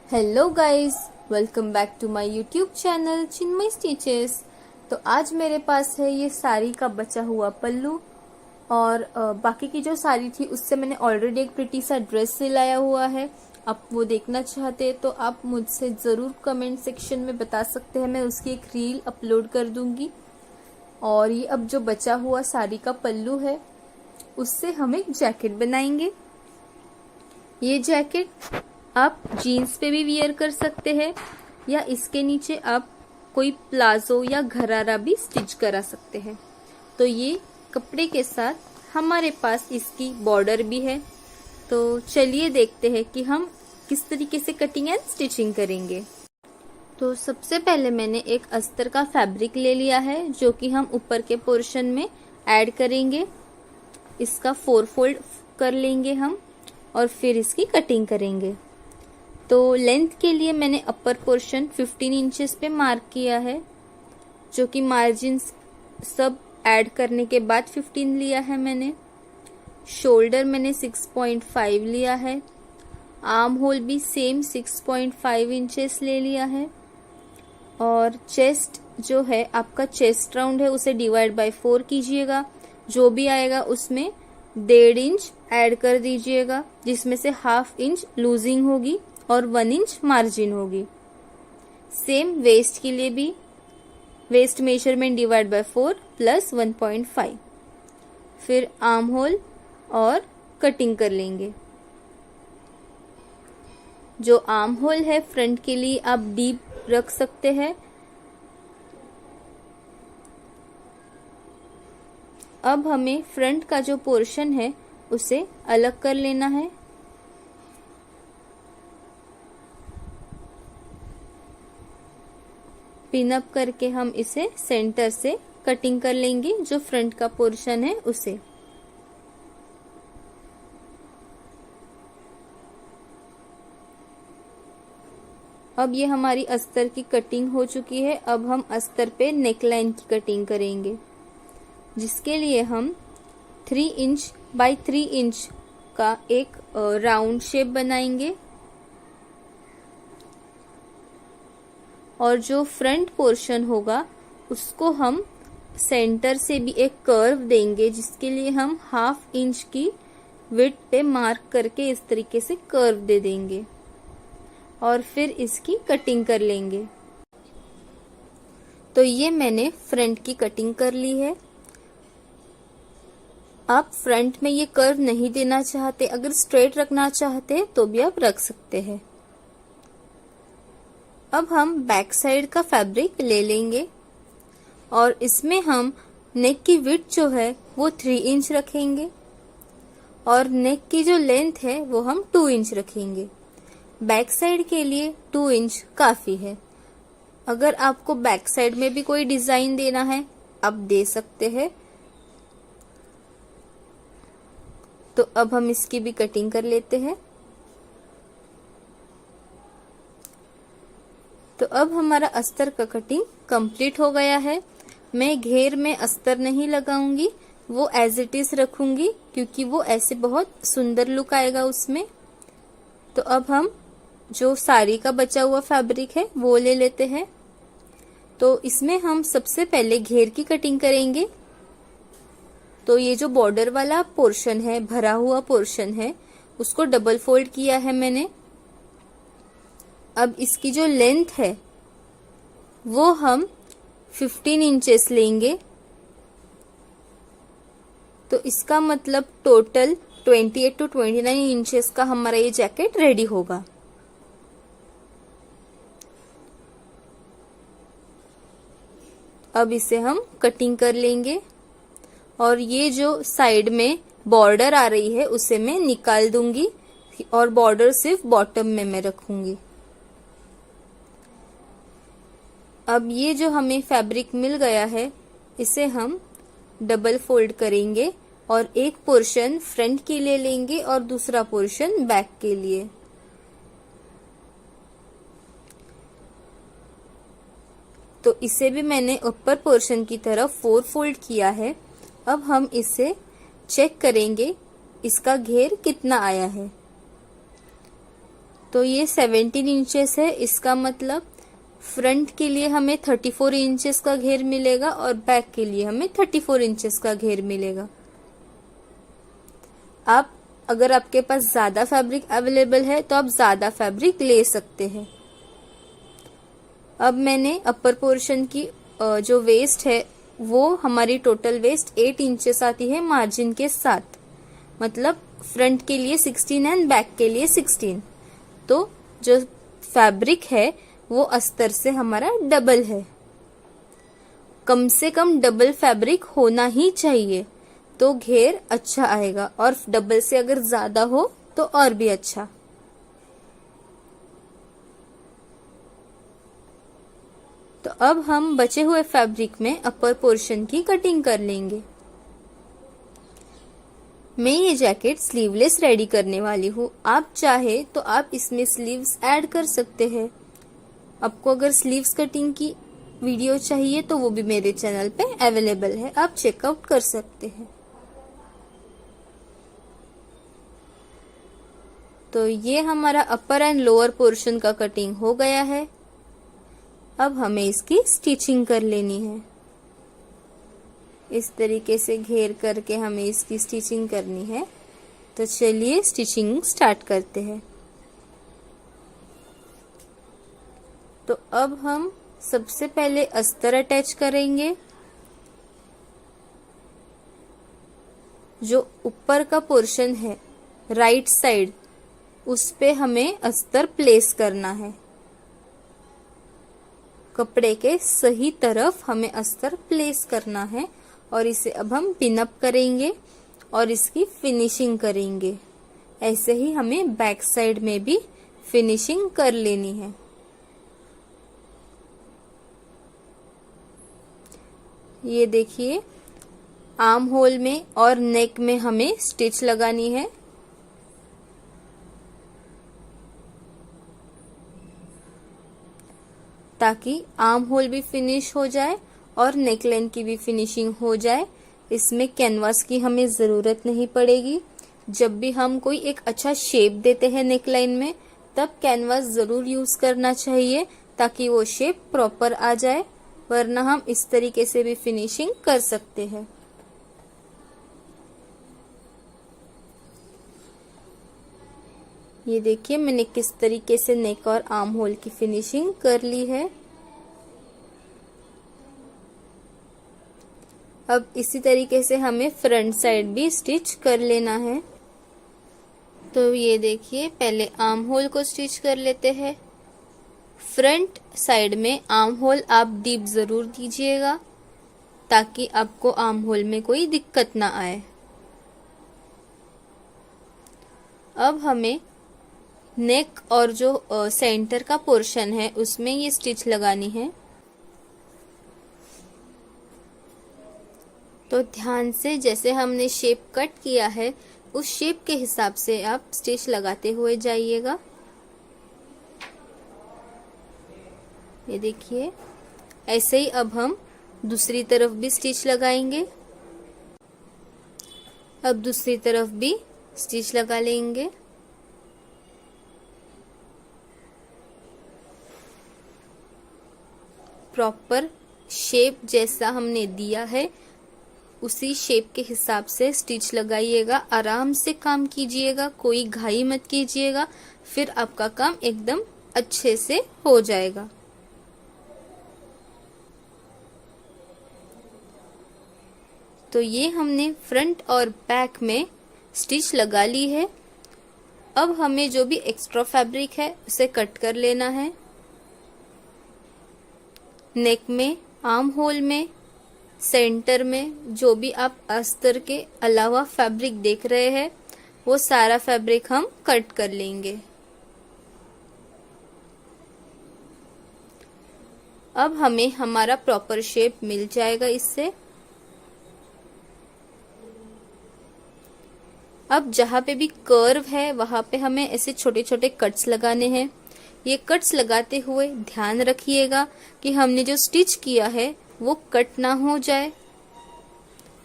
Hello guys, welcome back to my YouTube channel Chinmay stitches. तो आज मेरे पास है ये साड़ी का बचा हुआ पल्लू और बाकी की जो साड़ी थी उससे मैंने ऑलरेडी एक प्रिटी सा ड्रेस सिलाया हुआ है। आप वो देखना चाहते हैं तो आप मुझसे ज़रूर कमेंट सेक्शन में बता सकते हैं, मैं उसकी एक रील अपलोड कर दूंगी। और ये अब जो बचा हुआ साड़ी का पल्लू है उससे हम एक जैकेट बनाएंगे। ये जैकेट आप जीन्स पे भी वियर कर सकते हैं या इसके नीचे आप कोई प्लाजो या घरारा भी स्टिच करा सकते हैं। तो ये कपड़े के साथ हमारे पास इसकी बॉर्डर भी है। तो चलिए देखते हैं कि हम किस तरीके से कटिंग एंड स्टिचिंग करेंगे। तो सबसे पहले मैंने एक अस्तर का फैब्रिक ले लिया है जो कि हम ऊपर के पोर्शन में ऐड करेंगे। इसका 4 फोल्ड कर लेंगे हम और फिर इसकी कटिंग करेंगे। तो लेंथ के लिए मैंने अपर पोर्शन 15 इंचेस पे मार्क किया है, जो कि मार्जिन सब ऐड करने के बाद 15 लिया है मैंने। शोल्डर मैंने 6.5 लिया है। आर्म होल भी सेम 6.5 इंचेस ले लिया है। और चेस्ट जो है आपका चेस्ट राउंड है उसे डिवाइड बाय 4 कीजिएगा। जो भी आएगा उसमें 1.5 इंच ऐड कर दीजिएगा, जिसमें से 1/2 इंच लूजिंग होगी और 1 इंच मार्जिन होगी। सेम वेस्ट के लिए भी waist measurement divide by 4 plus 1.5। फिर आर्म होल और कटिंग कर लेंगे। जो आर्म होल है फ्रंट के लिए आप डीप रख सकते हैं। अब हमें फ्रंट का जो पोर्शन है उसे अलग कर लेना है। पिन अप करके हम इसे सेंटर से कटिंग कर लेंगे, जो फ्रंट का पोर्शन है उसे। अब ये हमारी अस्तर की कटिंग हो चुकी है। अब हम अस्तर पे नेकलाइन की कटिंग करेंगे, जिसके लिए हम 3 इंच बाय 3 इंच का एक राउंड शेप बनाएंगे। और जो फ्रंट पोर्शन होगा उसको हम सेंटर से भी एक कर्व देंगे, जिसके लिए हम 1/2 इंच की विड्थ पे मार्क करके इस तरीके से कर्व दे देंगे और फिर इसकी कटिंग कर लेंगे। तो ये मैंने फ्रंट की कटिंग कर ली है। आप फ्रंट में ये कर्व नहीं देना चाहते, अगर स्ट्रेट रखना चाहते हैं तो भी आप रख सकते हैं। अब हम बैक साइड का फैब्रिक ले लेंगे और इसमें हम नेक की विड्थ जो है वो 3 इंच रखेंगे और नेक की जो लेंथ है वो हम 2 इंच रखेंगे। बैक साइड के लिए 2 इंच काफी है। अगर आपको बैक साइड में भी कोई डिजाइन देना है आप दे सकते हैं। तो अब हम इसकी भी कटिंग कर लेते हैं। तो अब हमारा अस्तर का कटिंग कंप्लीट हो गया है। मैं घेर में अस्तर नहीं लगाऊंगी, वो एज इट इज रखूंगी क्योंकि वो ऐसे बहुत सुंदर लुक आएगा उसमें। तो अब हम जो साड़ी का बचा हुआ फैब्रिक है वो ले लेते हैं। तो इसमें हम सबसे पहले घेर की कटिंग करेंगे। तो ये जो बॉर्डर वाला पोर्शन है, भरा हुआ पोर्शन है, उसको डबल फोल्ड किया है मैंने। अब इसकी जो लेंथ है वो हम 15 इंचेस लेंगे। तो इसका मतलब टोटल 28 to 29 इंचेस का हमारा ये जैकेट रेडी होगा। अब इसे हम कटिंग कर लेंगे और ये जो साइड में बॉर्डर आ रही है उसे मैं निकाल दूंगी और बॉर्डर सिर्फ बॉटम में मैं रखूंगी। अब ये जो हमें फैब्रिक मिल गया है इसे हम डबल फोल्ड करेंगे और एक पोर्शन फ्रंट के लिए लेंगे और दूसरा पोर्शन बैक के लिए। तो इसे भी मैंने ऊपर पोर्शन की तरफ 4 फोल्ड किया है। अब हम इसे चेक करेंगे इसका घेर कितना आया है। तो ये 17 इंचेस है, इसका मतलब फ्रंट के लिए हमें 34 इंचेस का घेर मिलेगा और बैक के लिए हमें 34 इंचेस का घेर मिलेगा। आप अगर आपके पास ज्यादा फैब्रिक अवेलेबल है तो आप ज्यादा फैब्रिक ले सकते हैं। अब मैंने अपर पोर्शन की जो वेस्ट है वो हमारी टोटल वेस्ट 8 इंचेस आती है मार्जिन के साथ, मतलब फ्रंट के लिए 16 एंड बैक के लिए 16। तो जो फैब्रिक है वो अस्तर से हमारा डबल है। कम से कम डबल फैब्रिक होना ही चाहिए तो घेर अच्छा आएगा, और डबल से अगर ज्यादा हो तो और भी अच्छा। तो अब हम बचे हुए फैब्रिक में अपर पोर्शन की कटिंग कर लेंगे। मैं ये जैकेट स्लीवलेस रेडी करने वाली हूँ। आप चाहे तो आप इसमें स्लीव्स ऐड कर सकते हैं। आपको अगर स्लीव्स कटिंग की वीडियो चाहिए तो वो भी मेरे चैनल पे अवेलेबल है, आप चेकआउट कर सकते हैं। तो ये हमारा अपर एंड लोअर पोर्शन का कटिंग हो गया है। अब हमें इसकी स्टिचिंग कर लेनी है। इस तरीके से घेर करके हमें इसकी स्टिचिंग करनी है। तो चलिए स्टिचिंग स्टार्ट करते हैं। तो अब हम सबसे पहले अस्तर अटैच करेंगे। जो ऊपर का पोर्शन है राइट साइड, उस पे हमें अस्तर प्लेस करना है। कपड़े के सही तरफ हमें अस्तर प्लेस करना है और इसे अब हम पिन अप करेंगे और इसकी फिनिशिंग करेंगे। ऐसे ही हमें बैक साइड में भी फिनिशिंग कर लेनी है। ये देखिए, आर्म होल में और नेक में हमें स्टिच लगानी है। ताकि आर्म होल भी फिनिश हो जाए और नेकलाइन की भी फिनिशिंग हो जाए। इसमें कैनवास की हमें जरूरत नहीं पड़ेगी। जब भी हम कोई एक अच्छा शेप देते हैं नेकलाइन में, तब कैनवास जरूर यूज करना चाहिए ताकि वो शेप प्रॉपर आ जाए, वरना हम इस तरीके से भी फिनिशिंग कर सकते हैं। ये देखिए मैंने किस तरीके से नेक और आर्म होल की फिनिशिंग कर ली है। अब इसी तरीके से हमें फ्रंट साइड भी स्टिच कर लेना है। तो ये देखिए, पहले आर्म होल को स्टिच कर लेते हैं। फ्रंट साइड में आर्म होल आप डीप जरूर दीजिएगा ताकि आपको आर्म होल में कोई दिक्कत ना आए। अब हमें नेक और जो सेंटर का पोर्शन है उसमें ये स्टिच लगानी है। तो ध्यान से, जैसे हमने शेप कट किया है उस शेप के हिसाब से आप स्टिच लगाते हुए जाइएगा। ये देखिए, ऐसे ही अब हम दूसरी तरफ भी स्टिच लगाएंगे। अब दूसरी तरफ भी स्टिच लगा लेंगे। प्रॉपर शेप जैसा हमने दिया है उसी शेप के हिसाब से स्टिच लगाइएगा। आराम से काम कीजिएगा, कोई घाई मत कीजिएगा, फिर आपका काम एकदम अच्छे से हो जाएगा। तो ये हमने फ्रंट और बैक में स्टिच लगा ली है। अब हमें जो भी एक्स्ट्रा फैब्रिक है उसे कट कर लेना है। नेक में, आर्म होल में, सेंटर में जो भी आप अस्तर के अलावा फैब्रिक देख रहे हैं वो सारा फैब्रिक हम कट कर लेंगे। अब हमें हमारा प्रॉपर शेप मिल जाएगा इससे। अब जहाँ पे भी कर्व है वहां पे हमें ऐसे छोटे छोटे कट्स लगाने हैं। ये कट्स लगाते हुए ध्यान रखिएगा कि हमने जो स्टिच किया है वो कट ना हो जाए।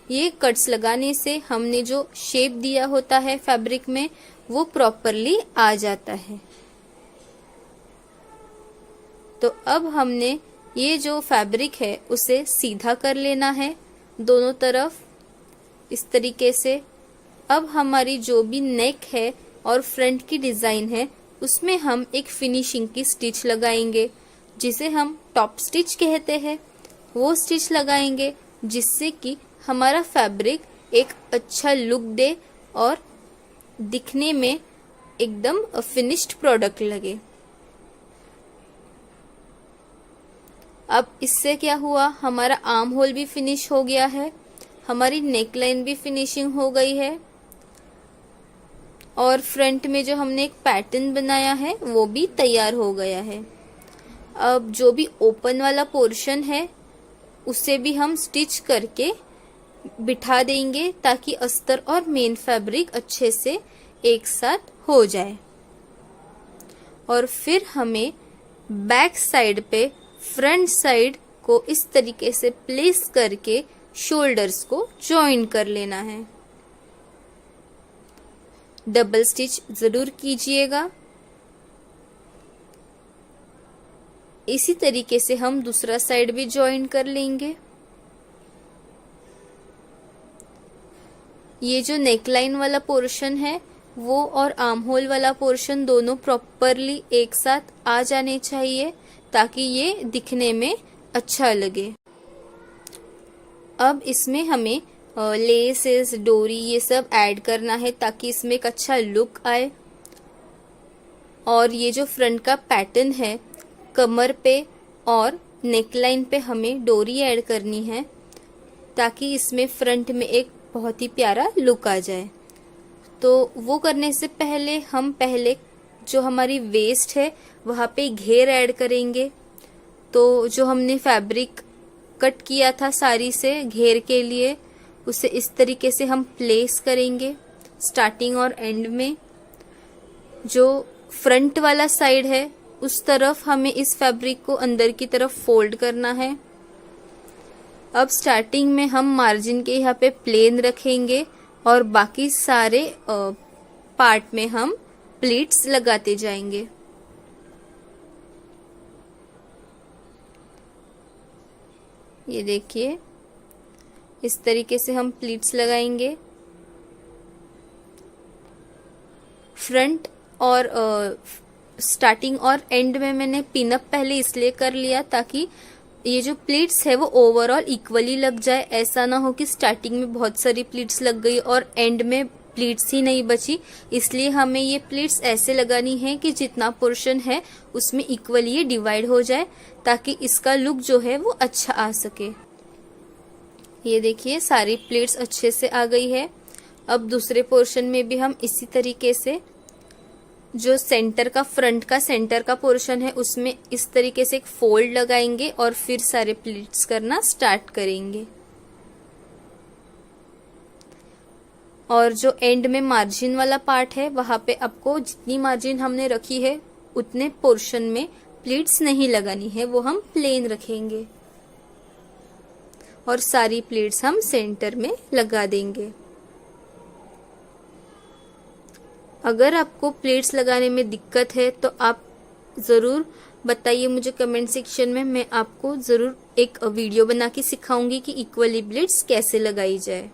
ये कट्स लगाने से हमने जो शेप दिया होता है फैब्रिक में वो प्रॉपरली आ जाता है। तो अब हमने ये जो फैब्रिक है उसे सीधा कर लेना है दोनों तरफ इस तरीके से। अब हमारी जो भी नेक है और फ्रंट की डिजाइन है उसमें हम एक फिनिशिंग की स्टिच लगाएंगे जिसे हम टॉप स्टिच कहते हैं। वो स्टिच लगाएंगे जिससे कि हमारा फैब्रिक एक अच्छा लुक दे और दिखने में एकदम फिनिश्ड प्रोडक्ट लगे। अब इससे क्या हुआ, हमारा आर्म होल भी फिनिश हो गया है, हमारी नेक लाइन भी फिनिशिंग हो गई है और फ्रंट में जो हमने एक पैटर्न बनाया है वो भी तैयार हो गया है। अब जो भी ओपन वाला पोर्शन है उसे भी हम स्टिच करके बिठा देंगे ताकि अस्तर और मेन फैब्रिक अच्छे से एक साथ हो जाए। और फिर हमें बैक साइड पे फ्रंट साइड को इस तरीके से प्लेस करके शोल्डर्स को जॉइन कर लेना है। डबल स्टिच जरूर कीजिएगा। इसी तरीके से हम दूसरा साइड भी जॉइन कर लेंगे। ये जो नेकलाइन वाला पोर्शन है वो और आर्म होल वाला पोर्शन दोनों प्रॉपरली एक साथ आ जाने चाहिए ताकि ये दिखने में अच्छा लगे। अब इसमें हमें लेसेस, डोरी ये सब ऐड करना है ताकि इसमें एक अच्छा लुक आए। और ये जो फ्रंट का पैटर्न है कमर पे और नेकलाइन पे हमें डोरी ऐड करनी है ताकि इसमें फ्रंट में एक बहुत ही प्यारा लुक आ जाए। तो वो करने से पहले हम पहले जो हमारी वेस्ट है वहाँ पे घेर ऐड करेंगे। तो जो हमने फैब्रिक कट किया था साड़ी से घेर के लिए उसे इस तरीके से हम प्लेस करेंगे स्टार्टिंग और एंड में। जो फ्रंट वाला साइड है उस तरफ हमें इस फैब्रिक को अंदर की तरफ फोल्ड करना है। अब स्टार्टिंग में हम मार्जिन के यहाँ पे प्लेन रखेंगे और बाकी सारे पार्ट में हम प्लीट्स लगाते जाएंगे। ये देखिए इस तरीके से हम प्लीट्स लगाएंगे। फ्रंट और स्टार्टिंग और एंड में मैंने पिनअप पहले इसलिए कर लिया ताकि ये जो प्लीट्स है वो ओवरऑल इक्वली लग जाए। ऐसा ना हो कि स्टार्टिंग में बहुत सारी प्लीट्स लग गई और एंड में प्लीट्स ही नहीं बची। इसलिए हमें ये प्लीट्स ऐसे लगानी है कि जितना पोर्शन है उसमें इक्वली ये डिवाइड हो जाए ताकि इसका लुक जो है वो अच्छा आ सके। ये देखिए सारी प्लीट्स अच्छे से आ गई है। अब दूसरे पोर्शन में भी हम इसी तरीके से जो सेंटर का फ्रंट का सेंटर का पोर्शन है उसमें इस तरीके से एक फोल्ड लगाएंगे और फिर सारे प्लीट्स करना स्टार्ट करेंगे। और जो एंड में मार्जिन वाला पार्ट है वहां पे आपको जितनी मार्जिन हमने रखी है उतने पोर्शन में प्लीट्स नहीं लगानी है, वो हम प्लेन रखेंगे और सारी प्लीट्स हम सेंटर में लगा देंगे। अगर आपको प्लेट्स लगाने में दिक्कत है तो आप ज़रूर बताइए मुझे कमेंट सेक्शन में। मैं आपको ज़रूर एक वीडियो बना के सिखाऊंगी कि इक्वली प्लेट्स कैसे लगाई जाए।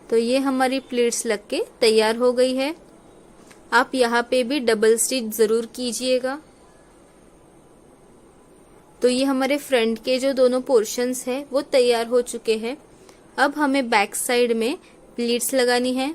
तो ये हमारी प्लेट्स लग के तैयार हो गई है। आप यहाँ पे भी डबल स्टिच ज़रूर कीजिएगा। तो ये हमारे फ्रंट के जो दोनों पोर्शंस है वो तैयार हो चुके हैं। अब हमें बैक साइड में प्लीट्स लगानी है।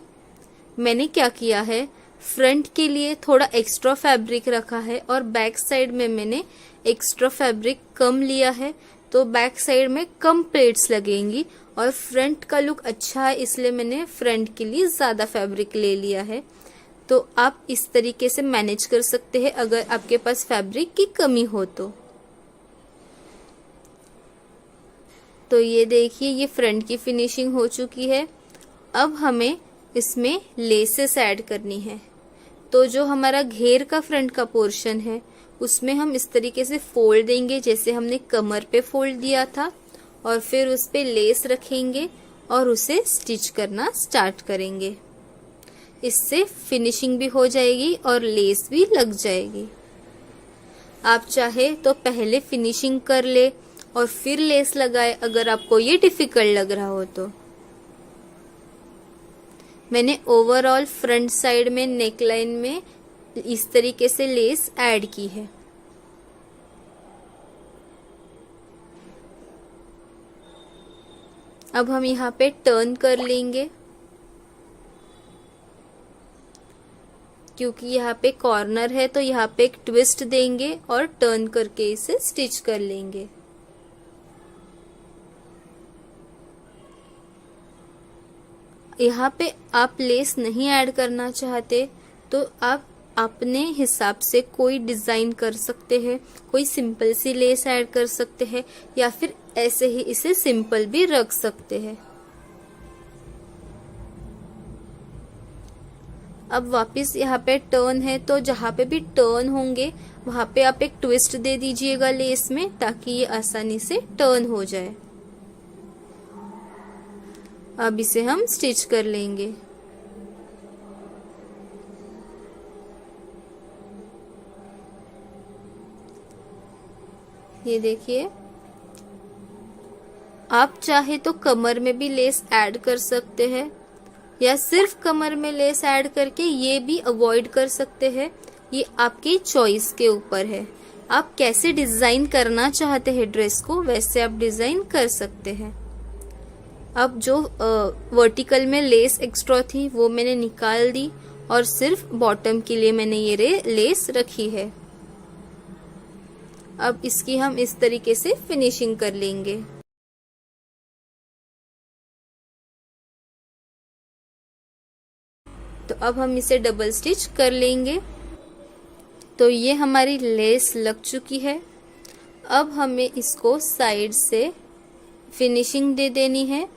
मैंने क्या किया है, फ्रंट के लिए थोड़ा एक्स्ट्रा फैब्रिक रखा है और बैक साइड में मैंने एक्स्ट्रा फैब्रिक कम लिया है। तो बैक साइड में कम प्लेट्स लगेंगी और फ्रंट का लुक अच्छा है इसलिए मैंने फ्रंट के लिए ज्यादा फैब्रिक ले लिया है। तो आप इस तरीके से मैनेज कर सकते हैं अगर आपके पास फैब्रिक की कमी हो तो ये देखिए ये फ्रंट की फिनिशिंग हो चुकी है। अब हमें इसमें लेसेस ऐड करनी है। तो जो हमारा घेर का फ्रंट का पोर्शन है उसमें हम इस तरीके से फोल्ड देंगे जैसे हमने कमर पे फोल्ड दिया था और फिर उस पे लेस रखेंगे और उसे स्टिच करना स्टार्ट करेंगे। इससे फिनिशिंग भी हो जाएगी और लेस भी लग जाएगी। आप चाहे तो पहले फिनिशिंग कर ले और फिर लेस लगाए, अगर आपको ये डिफिकल्ट लग रहा हो तो। मैंने ओवरऑल फ्रंट साइड में नेकलाइन में इस तरीके से लेस ऐड की है। अब हम यहाँ पे टर्न कर लेंगे, क्योंकि यहाँ पे कॉर्नर है तो यहाँ पे एक ट्विस्ट देंगे और टर्न करके इसे स्टिच कर लेंगे। यहाँ पे आप लेस नहीं ऐड करना चाहते तो आप अपने हिसाब से कोई डिजाइन कर सकते हैं, कोई सिंपल सी लेस ऐड कर सकते हैं या फिर ऐसे ही इसे सिंपल भी रख सकते हैं। अब वापस यहाँ पे टर्न है तो जहाँ पे भी टर्न होंगे वहां पे आप एक ट्विस्ट दे दीजिएगा लेस में, ताकि ये आसानी से टर्न हो जाए। अब इसे हम स्टिच कर लेंगे। ये देखिए, आप चाहे तो कमर में भी लेस ऐड कर सकते हैं या सिर्फ कमर में लेस ऐड करके ये भी अवॉइड कर सकते हैं। ये आपकी चॉइस के ऊपर है, आप कैसे डिजाइन करना चाहते हैं ड्रेस को वैसे आप डिजाइन कर सकते हैं। अब जो वर्टिकल में लेस एक्स्ट्रा थी वो मैंने निकाल दी और सिर्फ बॉटम के लिए मैंने ये लेस रखी है। अब इसकी हम इस तरीके से फिनिशिंग कर लेंगे। तो अब हम इसे डबल स्टिच कर लेंगे। तो ये हमारी लेस लग चुकी है। अब हमें इसको साइड से फिनिशिंग दे देनी है।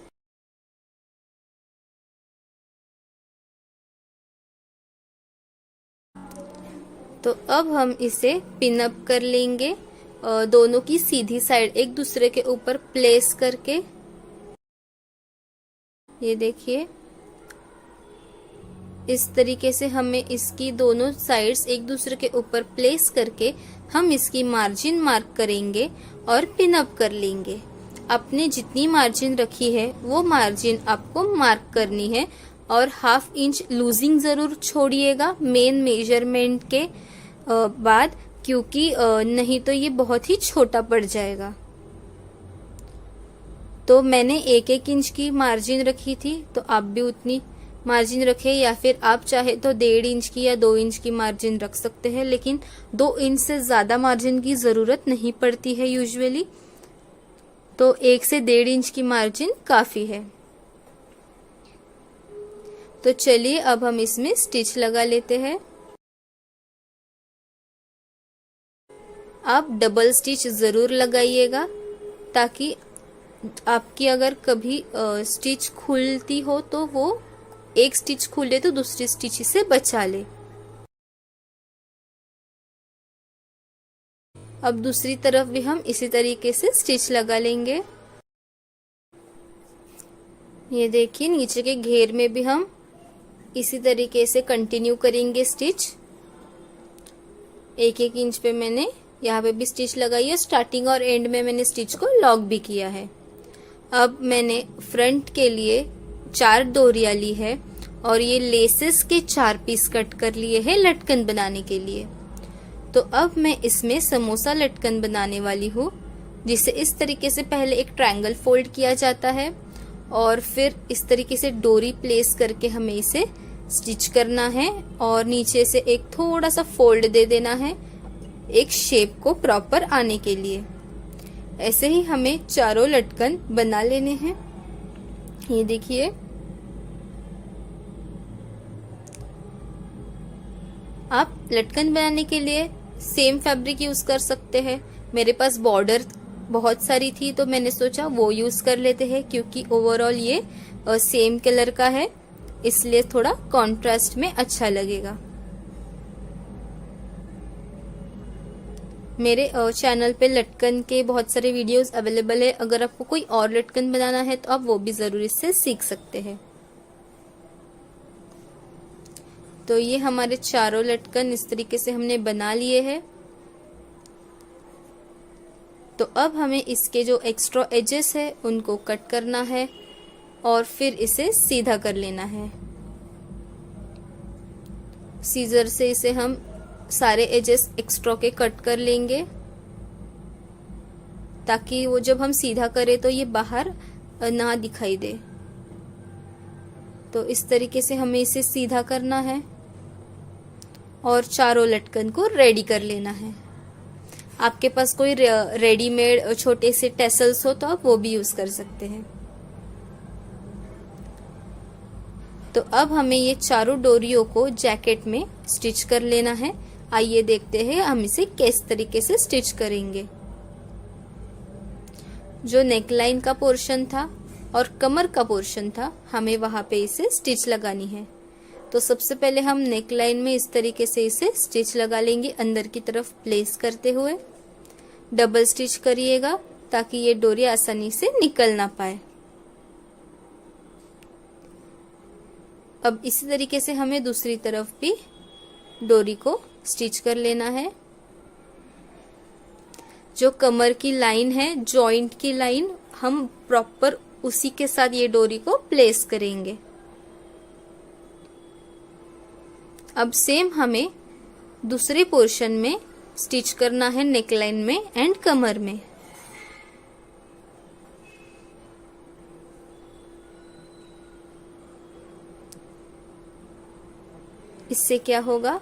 तो अब हम इसे पिन अप कर लेंगे, दोनों की सीधी साइड एक दूसरे के ऊपर प्लेस करके। ये देखिए, इस तरीके से हमें इसकी दोनों साइड्स एक दूसरे के ऊपर प्लेस करके हम इसकी मार्जिन मार्क करेंगे और पिन अप कर लेंगे। आपने जितनी मार्जिन रखी है वो मार्जिन आपको मार्क करनी है और 1/2 इंच लूजिंग जरूर छोड़िएगा मेन मेजरमेंट के बाद, क्योंकि नहीं तो ये बहुत ही छोटा पड़ जाएगा। तो मैंने 1-1 इंच की मार्जिन रखी थी, तो आप भी उतनी मार्जिन रखें, या फिर आप चाहे तो 1.5 इंच की या 2 इंच की मार्जिन रख सकते हैं, लेकिन 2 इंच से ज्यादा मार्जिन की जरूरत नहीं पड़ती है यूजुअली। तो 1 से 1.5 इंच की मार्जिन काफी है। तो चलिए अब हम इसमें स्टिच लगा लेते हैं। आप डबल स्टिच जरूर लगाइएगा, ताकि आपकी अगर कभी स्टिच खुलती हो तो वो एक स्टिच खुले तो दूसरी स्टिच से बचा ले। अब दूसरी तरफ भी हम इसी तरीके से स्टिच लगा लेंगे। ये देखिए, नीचे के घेर में भी हम इसी तरीके से कंटिन्यू करेंगे स्टिच। 1-1 इंच पे मैंने यहाँ पे भी स्टिच लगाई है, स्टार्टिंग और एंड में मैंने स्टिच को लॉक भी किया है। अब मैंने फ्रंट के लिए 4 डोरियां ली है और ये लेसेस के 4 पीस कट कर लिए हैं लटकन बनाने के लिए। तो अब मैं इसमें समोसा लटकन बनाने वाली हूँ, जिसे इस तरीके से पहले एक ट्रायंगल फोल्ड किया जाता है और फिर इस तरीके से डोरी प्लेस करके हमें इसे स्टिच करना है और नीचे से एक थोड़ा सा फोल्ड दे देना है एक शेप को प्रॉपर आने के लिए। ऐसे ही हमें चारों लटकन बना लेने हैं। ये देखिए, आप लटकन बनाने के लिए सेम फैब्रिक यूज कर सकते हैं। मेरे पास बॉर्डर बहुत सारी थी तो मैंने सोचा वो यूज कर लेते हैं, क्योंकि ओवरऑल ये सेम कलर का है, इसलिए थोड़ा कॉन्ट्रास्ट में अच्छा लगेगा। मेरे चैनल पे लटकन के बहुत सारे वीडियोस अवेलेबल है, अगर आपको कोई और लटकन बनाना है तो आप वो भी जरूर इससे सीख सकते हैं। तो ये हमारे चारों लटकन इस तरीके से हमने बना लिए हैं। तो अब हमें इसके जो एक्स्ट्रा एजेस है उनको कट करना है और फिर इसे सीधा कर लेना है। सीजर से इसे हम सारे एजेस एक्स्ट्रा के कट कर लेंगे, ताकि वो जब हम सीधा करें तो ये बाहर ना दिखाई दे। तो इस तरीके से हमें इसे सीधा करना है और चारों लटकन को रेडी कर लेना है। आपके पास कोई रेडीमेड छोटे से टेसल्स हो तो आप वो भी यूज कर सकते हैं। तो अब हमें ये चारों डोरियों को जैकेट में स्टिच कर लेना है। आइए देखते हैं हम इसे किस तरीके से स्टिच करेंगे। जो नेकलाइन का पोर्शन था और कमर का पोर्शन था, हमें वहां पे इसे स्टिच लगानी है। तो सबसे पहले हम नेकलाइन में इस तरीके से इसे स्टिच लगा लेंगे, अंदर की तरफ प्लेस करते हुए। डबल स्टिच करिएगा ताकि ये डोरी आसानी से निकल ना पाए। अब इसी तरीके से हमें दूसरी तरफ भी डोरी को स्टिच कर लेना है। जो कमर की लाइन है, जॉइंट की लाइन, हम प्रॉपर उसी के साथ ये डोरी को प्लेस करेंगे। अब सेम हमें दूसरे पोर्शन में स्टिच करना है, नेकलाइन में एंड कमर में। इससे क्या होगा,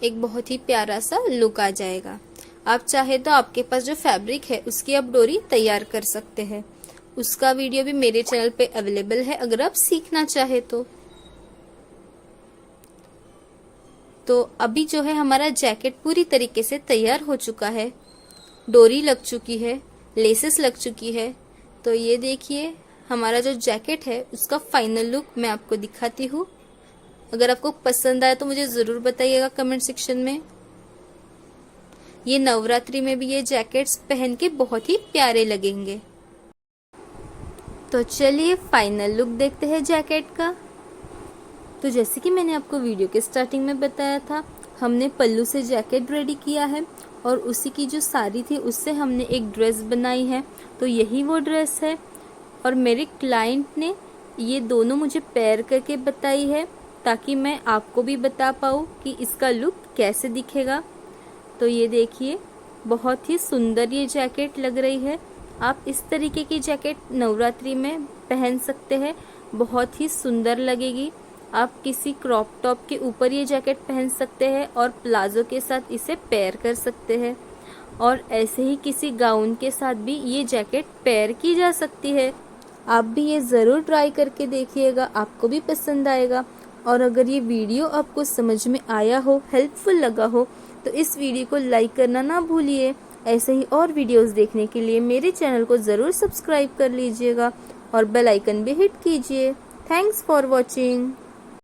एक बहुत ही प्यारा सा लुक आ जाएगा। आप चाहे तो आपके पास जो फैब्रिक है उसकी आप डोरी तैयार कर सकते हैं। उसका वीडियो भी मेरे चैनल पे अवेलेबल है अगर आप सीखना चाहे तो। अभी जो है हमारा जैकेट पूरी तरीके से तैयार हो चुका है। डोरी लग चुकी है, लेसेस लग चुकी है। तो ये देखिए हमारा जो जैकेट है उसका फाइनल लुक मैं आपको दिखाती हूँ। अगर आपको पसंद आया तो मुझे जरूर बताइएगा कमेंट सेक्शन में। ये नवरात्रि में भी ये जैकेट्स पहन के बहुत ही प्यारे लगेंगे। तो चलिए फाइनल लुक देखते हैं जैकेट का। तो जैसे कि मैंने आपको वीडियो के स्टार्टिंग में बताया था, हमने पल्लू से जैकेट रेडी किया है और उसी की जो साड़ी थी उससे हमने एक ड्रेस बनाई है। तो यही वो ड्रेस है और मेरे क्लाइंट ने ये दोनों मुझे पेयर करके बताई है ताकि मैं आपको भी बता पाऊँ कि इसका लुक कैसे दिखेगा। तो ये देखिए बहुत ही सुंदर ये जैकेट लग रही है। आप इस तरीके की जैकेट नवरात्रि में पहन सकते हैं, बहुत ही सुंदर लगेगी। आप किसी क्रॉप टॉप के ऊपर ये जैकेट पहन सकते हैं और प्लाजो के साथ इसे पेयर कर सकते हैं और ऐसे ही किसी गाउन के साथ भी ये जैकेट पेयर की जा सकती है। आप भी ये ज़रूर ट्राई करके देखिएगा, आपको भी पसंद आएगा। और अगर ये वीडियो आपको समझ में आया हो, हेल्पफुल लगा हो, तो इस वीडियो को लाइक करना ना भूलिए। ऐसे ही और वीडियोस देखने के लिए मेरे चैनल को ज़रूर सब्सक्राइब कर लीजिएगा और बेल आइकन भी हिट कीजिए। Thanks for watching.